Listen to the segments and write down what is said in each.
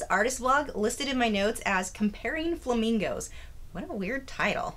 this artist vlog listed in my notes as Comparing Flamingos. What a weird title.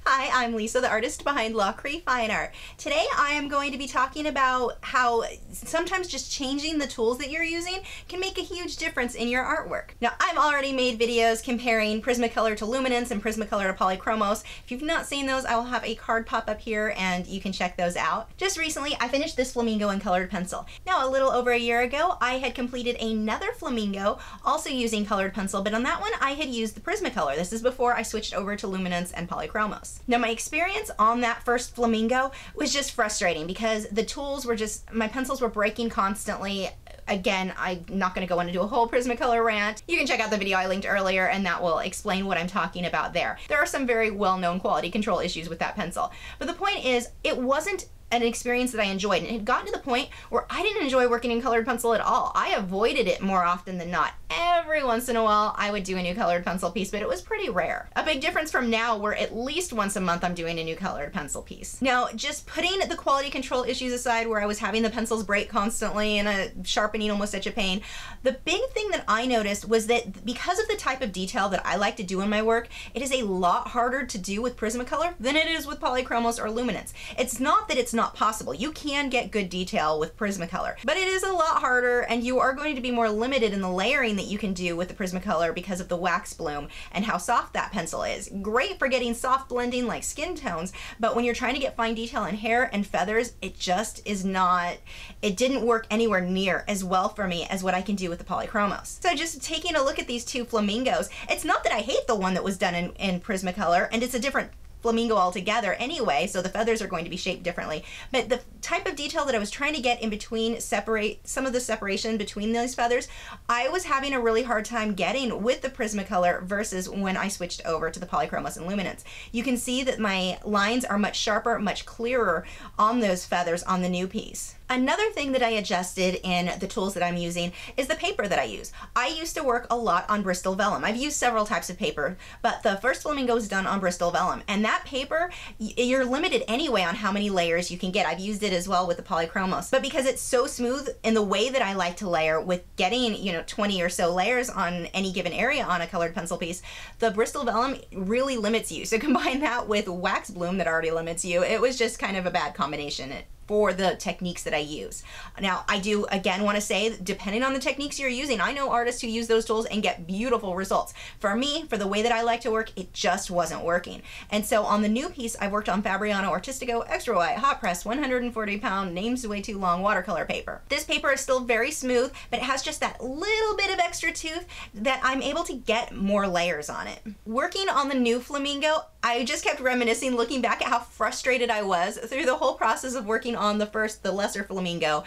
Hi, I'm Lisa, the artist behind Lachri Fine Art. Today I am going to be talking about how sometimes just changing the tools that you're using can make a huge difference in your artwork. Now, I've already made videos comparing Prismacolor to luminance and Prismacolor to polychromos. If you've not seen those, I will have a card pop up here and you can check those out. Just recently, I finished this flamingo in colored pencil. Now, a little over a year ago, I had completed another flamingo, also using colored pencil, but on that one, I had used the Prismacolor. This is before I switched over to luminance and polychromos. Now, my experience on that first flamingo was just frustrating because the tools were just, my pencils were breaking constantly. Again, I'm not going to go on and do a whole Prismacolor rant. You can check out the video I linked earlier and that will explain what I'm talking about there. There are some very well-known quality control issues with that pencil. But the point is, it wasn't an experience that I enjoyed, and it had gotten to the point where I didn't enjoy working in colored pencil at all. I avoided it more often than not. Every once in a while I would do a new colored pencil piece, but it was pretty rare. A big difference from now, where at least once a month I'm doing a new colored pencil piece. Now, just putting the quality control issues aside, where I was having the pencils break constantly and sharpening almost such a pain, the big thing that I noticed was that because of the type of detail that I like to do in my work, it is a lot harder to do with Prismacolor than it is with polychromos or luminance. It's not that it's not possible. You can get good detail with Prismacolor, but it is a lot harder, and you are going to be more limited in the layering that you can do with the Prismacolor because of the wax bloom and how soft that pencil is. Great for getting soft blending like skin tones, but when you're trying to get fine detail in hair and feathers, it just is not, it didn't work anywhere near as well for me as what I can do with the polychromos. So just taking a look at these two flamingos, it's not that I hate the one that was done in Prismacolor, and it's a different flamingo altogether anyway, so the feathers are going to be shaped differently. But the type of detail that I was trying to get in between, separate some of the separation between those feathers, I was having a really hard time getting with the Prismacolor versus when I switched over to the polychromos and luminance. You can see that my lines are much sharper, much clearer on those feathers on the new piece. Another thing that I adjusted in the tools that I'm using is the paper that I use. I used to work a lot on Bristol vellum. I've used several types of paper, but the first flamingo was done on Bristol vellum, and that paper, you're limited anyway on how many layers you can get. I've used it as well with the polychromos, but because it's so smooth in the way that I like to layer, with getting 20 or so layers on any given area on a colored pencil piece, the Bristol vellum really limits you. So combine that with wax bloom that already limits you. It was just kind of a bad combination for the techniques that I use. Now, I do again want to say, depending on the techniques you're using, I know artists who use those tools and get beautiful results. For me, for the way that I like to work, it just wasn't working. And so on the new piece, I worked on Fabriano Artistico Extra White Hot Press 140-pound, names way too long watercolor paper. This paper is still very smooth, but it has just that little bit of extra tooth that I'm able to get more layers on it. Working on the new flamingo, I just kept reminiscing, looking back at how frustrated I was through the whole process of working on the lesser flamingo.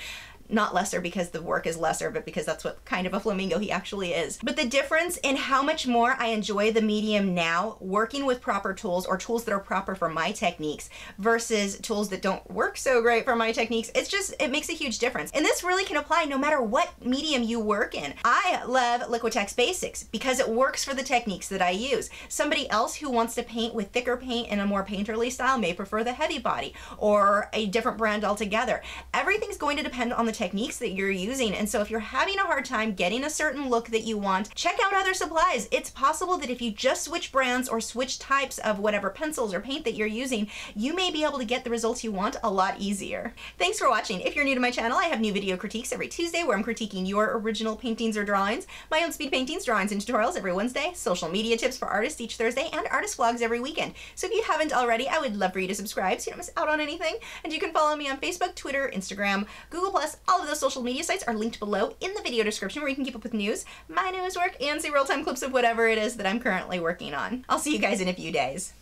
Not lesser because the work is lesser, but because that's what kind of a flamingo he actually is. But the difference in how much more I enjoy the medium now, working with proper tools, or tools that are proper for my techniques, versus tools that don't work so great for my techniques, it makes a huge difference. And this really can apply no matter what medium you work in. I love Liquitex Basics because it works for the techniques that I use. Somebody else who wants to paint with thicker paint in a more painterly style may prefer the heavy body or a different brand altogether. Everything's going to depend on the techniques that you're using, and so if you're having a hard time getting a certain look that you want, check out other supplies. It's possible that if you just switch brands or switch types of whatever pencils or paint that you're using, you may be able to get the results you want a lot easier. Thanks for watching. If you're new to my channel, I have new video critiques every Tuesday where I'm critiquing your original paintings or drawings, my own speed paintings, drawings, and tutorials every Wednesday, social media tips for artists each Thursday, and artist vlogs every weekend. So if you haven't already, I would love for you to subscribe so you don't miss out on anything, and you can follow me on Facebook, Twitter, Instagram, Google+, all of those social media sites are linked below in the video description, where you can keep up with news, my newest work, and see real-time clips of whatever it is that I'm currently working on. I'll see you guys in a few days.